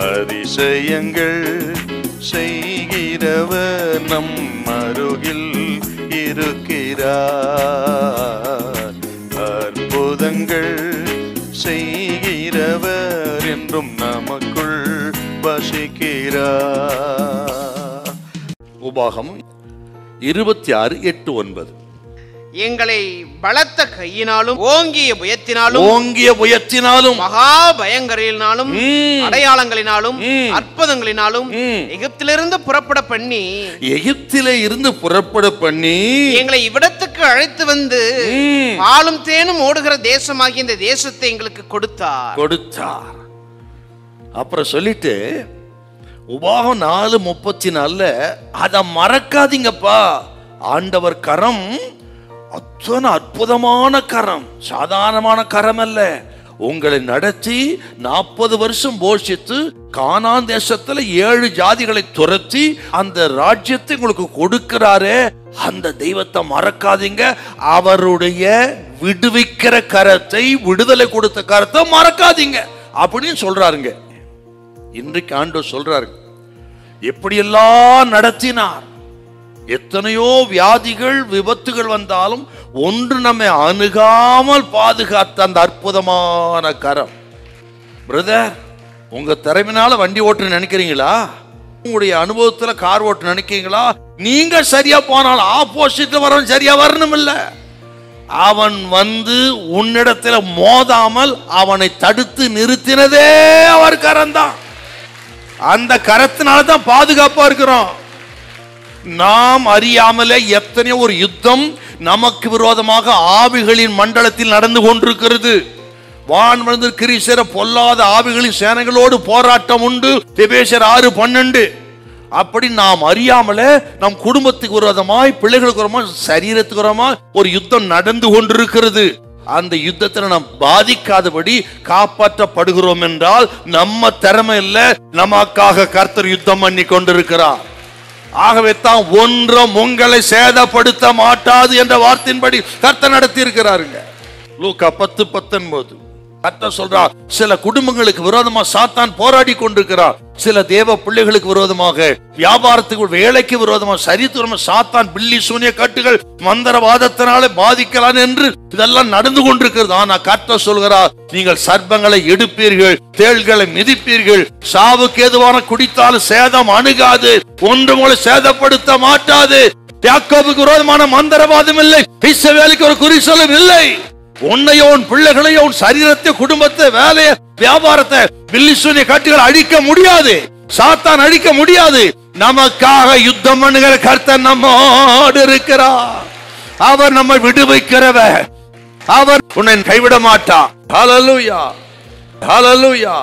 அதிசயங்கள் செய்கிறவர் நம் அருகில் இருக்கிறார். அற்புதங்கள் செய்கிறவர் என்றும் நமக்குள் வசிக்கிறார். உபாகம் 26:8-9. எங்களை பலத்த கையினாலும் ஓங்கிய புயத்தினாலும் மகா பயங்கரினாலும் அடையாளங்களினாலும் அற்புதங்களினாலும் எகிப்திலிருந்து புறப்பட பண்ணி எங்களை இவ்விடத்துக்கு அழைத்து வந்து பாலும் தேனும் ஓடுகிற தேசமாகிய இந்த தேசத்தை எங்களுக்கு கொடுத்தார். அப்புறம் சொல்லிட்டு உபாகம் 4:34 அதை மறக்காதீங்கப்பா. ஆண்டவர் கரம் அத்தனை அற்புதமான கரம், சாதாரணமான கரம் அல்ல. உங்களை நடத்தி 40 வருஷம் போஷித்து கானான் தேசத்துல 7 ஜாதிகளை துரத்தி அந்த ராஜ்யத்தை உங்களுக்கு கொடுக்கிறாரே, அந்த தெய்வத்தை மறக்காதீங்க. அவருடைய விடுவிக்கிற கரத்தை, விடுதலை கொடுத்த கரத்தை மறக்காதீங்க அப்படின்னு சொல்றாருங்க. இன்றைக்கு ஆண்டவர் சொல்றாரு, எப்படியெல்லாம் நடத்தினார். எத்தனையோ வியாதிகள் விபத்துகள் வந்தாலும் ஒன்று நம்மை அணுகாமல் பாதுகாத்த அந்த அற்புதமான கரம். பிரதர், உங்க திறமையினால வண்டி ஓட்டு நினைக்கிறீங்களா? உங்களுடைய அனுபவத்துல கார் ஓட்டு நினைக்கிறீங்களா? நீங்க சரியா போனால் ஆப்போசிட்ல வரவன் சரியா வரணும் இல்ல. அவன் வந்து உன்னிடத்துல மோதாமல் அவனை தடுத்து நிறுத்தினதே அவர் கரம்தான். அந்த கரத்தினால்தான் பாதுகாப்பா இருக்கிறோம். நாம் அறியாமலே எத்தனையோ ஒரு யுத்தம் நமக்கு விரோதமாக ஆவிகளின் மண்டலத்தில் நடந்து கொண்டிருக்கிறது. வான்வந்து கிரீசர பொல்லாத ஆவிகளின் சேனைகளோடு போராட்டம் உண்டு. எபேசியர் 6:12. அப்படி நாம் அறியாமலே நம் குடும்பத்துக்கு விரோதமாய், பிள்ளைகளுக்கு விரோதமாய், சரீரத்துக்கு விரோதமாய் ஒரு யுத்தம் நடந்து கொண்டிருக்கிறது. அந்த யுத்தத்தில் நாம் பாதிக்காதபடி காப்பாற்றப்படுகிறோம் என்றால் நம்ம திறமை இல்ல, நமக்காக கர்த்தர் யுத்தம் பண்ணி கொண்டிருக்கிறார். ஆகவே தான் ஒன்றும் உங்களை சேதப்படுத்த மாட்டாது என்ற வார்த்தையின்படி கர்த்தர் நடத்தி இருக்கிறாருங்க. லூக்கா 10:19 கர்த்தர் சொல்றார், சில குடும்பங்களுக்கு விரோதமா சாத்தான் போராடி கொண்டிருக்கிறார். சில தேவ பிள்ளைகளுக்கு விரோதமாக, வியாபாரத்துக்கு வேலைக்கு விரோதமாக, சரித்திரமா சாத்தான் பில்லி சூனிய கட்டுகள் மந்திரவாதத்தினால பாதிக்கலாம் என்று இதெல்லாம் நடந்து கொண்டிருக்கிறது. ஆனா கர்த்தர் சொல்கிறார், நீங்கள் சர்ப்பங்களை எடுப்பீர்கள், தேள்களை மிதிப்பீர்கள், சாவுக்கு ஏதுவான குடித்தாலும் சேதம் அணுகாது, ஒன்று உங்களை சேதப்படுத்த மாட்டாது. யாக்கோபுக்கு விரோதமான மந்திரவாதம் இல்லை, இஸ்ரவேலுக்கு ஒரு குறிசொல்லும் இல்லை. உன்னையோ உன் பிள்ளைகளையோ உன் சரீரத்தை, குடும்பத்தை, வேலையை, வியாபாரத்தை பில்லி சூனிய கட்டுகள் அழிக்க முடியாது, சாத்தான் அழிக்க முடியாது. நமக்காக யுத்தம் பண்ணுகிற கர்த்தர் நம்மோடு இருக்கிறார். அவர் நம்மை விடுவிக்கிறவர். அவர் உன்னை கைவிட மாட்டார். ஹல்லேலூயா, ஹல்லேலூயா.